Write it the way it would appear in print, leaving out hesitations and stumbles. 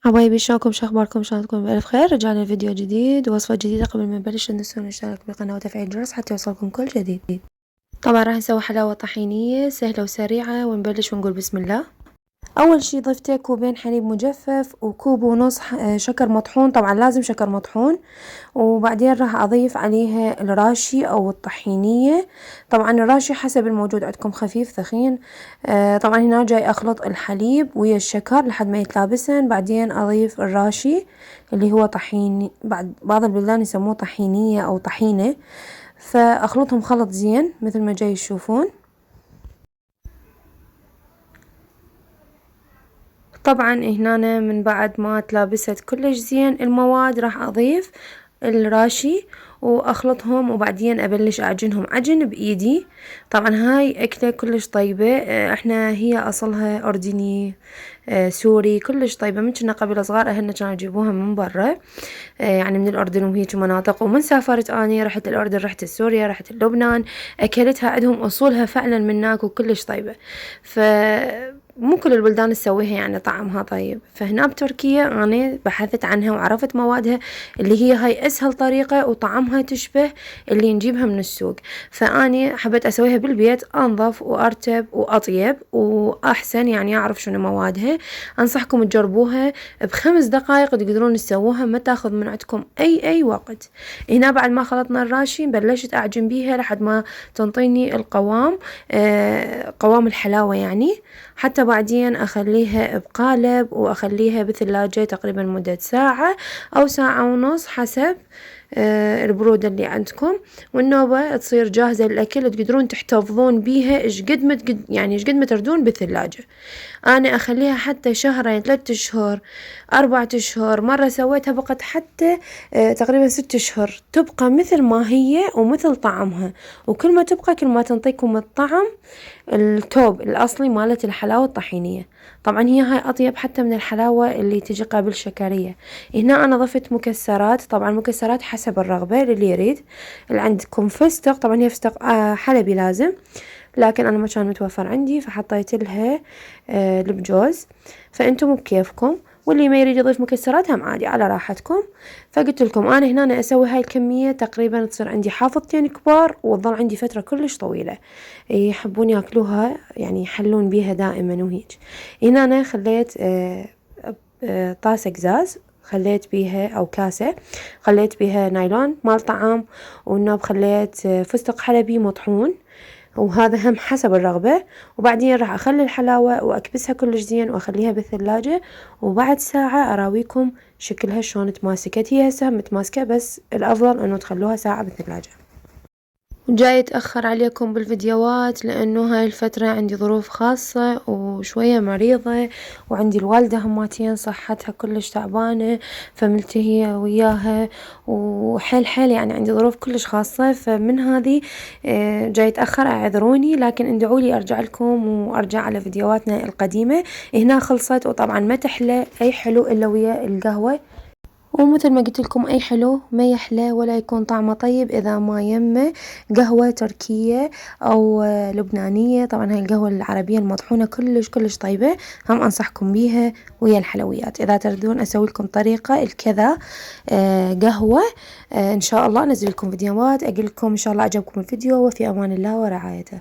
حبايبي شلونكم شو اخباركم؟ شلون تكونوا بألف خير. رجعنا الفيديو جديد ووصفة جديدة. قبل ما نبلش لا تنسون الاشتراك بالقناة وتفعيل الجرس حتى يوصلكم كل جديد. طبعا راح نسوي حلاوة طحينية سهلة وسريعة، ونبلش ونقول بسم الله. اول شي ضفت كوبين حليب مجفف وكوب ونص شكر مطحون، طبعا لازم شكر مطحون. وبعدين راح اضيف عليها الراشي او الطحينية، طبعا الراشي حسب الموجود عندكم، خفيف ثخين. طبعا هنا جاي اخلط الحليب ويا الشكر لحد ما يتلابسن، بعدين اضيف الراشي اللي هو طحيني، بعض البلدان يسموه طحينية او طحينة. فاخلطهم خلط زين مثل ما جاي تشوفون. طبعا هنا من بعد ما تلابست كلش زين المواد راح اضيف الراشي واخلطهم، وبعدين ابلش اعجنهم عجن بايدي. طبعا هاي اكلة كلش طيبة، احنا هي اصلها اردني سوري، كلش طيبة. من كنا قبل صغار اهلنا كانوا يجيبوها من برا، يعني من الاردن وهيك مناطق. ومن سافرت اني رحت الاردن، رحت سوريا، رحت لبنان، اكلتها عندهم اصولها فعلا من هناك وكلش طيبة. مو كل البلدان تسويها يعني طعمها طيب. فهنا بتركيا أنا بحثت عنها وعرفت موادها اللي هي هاي أسهل طريقة وطعمها تشبه اللي نجيبها من السوق. فأني حبيت أسويها بالبيت أنظف وأرتب وأطيب وأحسن، يعني أعرف شنو موادها. أنصحكم تجربوها ب5 دقائق تقدرون تسووها، ما تاخذ من عندكم أي وقت. هنا بعد ما خلطنا الراشي بلشت أعجن بيها لحد ما تنطيني القوام، قوام الحلاوة يعني. حتى بعدين أخليها بقالب وأخليها بالثلاجة تقريبا مدة ساعة أو ساعة ونص حسب البرودة اللي عندكم. والنوبة تصير جاهزة للأكل، تقدرون تحتفظون بيها يعني إيش قد ما تردون بالثلاجة. أنا أخليها حتى شهرين 3 أشهر 4 أشهر، مرة سويتها بقت حتى تقريبا 6 أشهر، تبقى مثل ما هي ومثل طعمها. وكل ما تبقى كل ما تنطيكم الطعم التوب الأصلي مالت الحلاوة الطحينية. طبعا هي هاي أطيب حتى من الحلاوة اللي تجي قبل شكرية. هنا أنا ضفت مكسرات، طبعا مكسرات حسب الرغبة اللي يريد. اللي عندكم فستق، طبعا هي فستق حلبي لازم، لكن أنا ما كان متوفر عندي فحطيت لها لبجوز. فأنتم بكيفكم، واللي ما يريد يضيف مكسرات هم عادي على راحتكم. فقلت لكم أنا هنا أسوي هاي الكمية تقريبا تصير عندي حافظتين كبار وتظل عندي فترة كلش طويلة، يحبون ياكلوها يعني يحلون بيها دائما وهيج. هنا أنا خليت طاسة قزاز، خليت بيها أو كاسة خليت بيها نايلون مال طعام، والنوب خليت فستق حلبي مطحون، وهذا هم حسب الرغبة. وبعدين راح أخلي الحلاوة وأكبسها كلش زين وأخليها بالثلاجة، وبعد ساعة أراويكم شكلها شلون تماسكت. هي هسه متماسكة بس الأفضل أنه تخلوها ساعة بالثلاجة. جاي اتأخر عليكم بالفيديوهات لأنه هاي الفترة عندي ظروف خاصة وشوية مريضة، وعندي الوالدة هماتين صحتها كلش تعبانة، فملتهية وياها وحيل يعني عندي ظروف كلش خاصة. فمن هذه جاي اتأخر، اعذروني، لكن ادعولي ارجع لكم وارجع على فيديوهاتنا القديمة. هنا خلصت، وطبعا ما تحلى اي حلو الا ويا القهوة. ومثل ما قلت لكم اي حلو ما يحلى ولا يكون طعمه طيب اذا ما يمه قهوة تركية او لبنانية. طبعا هاي القهوة العربية المطحونة كلش طيبة، هم انصحكم بيها ويا الحلويات. اذا تردون اسوي لكم طريقة الكذا قهوة ان شاء الله انزل لكم فيديوهات اقول لكم. ان شاء الله عجبكم الفيديو، وفي امان الله ورعايته.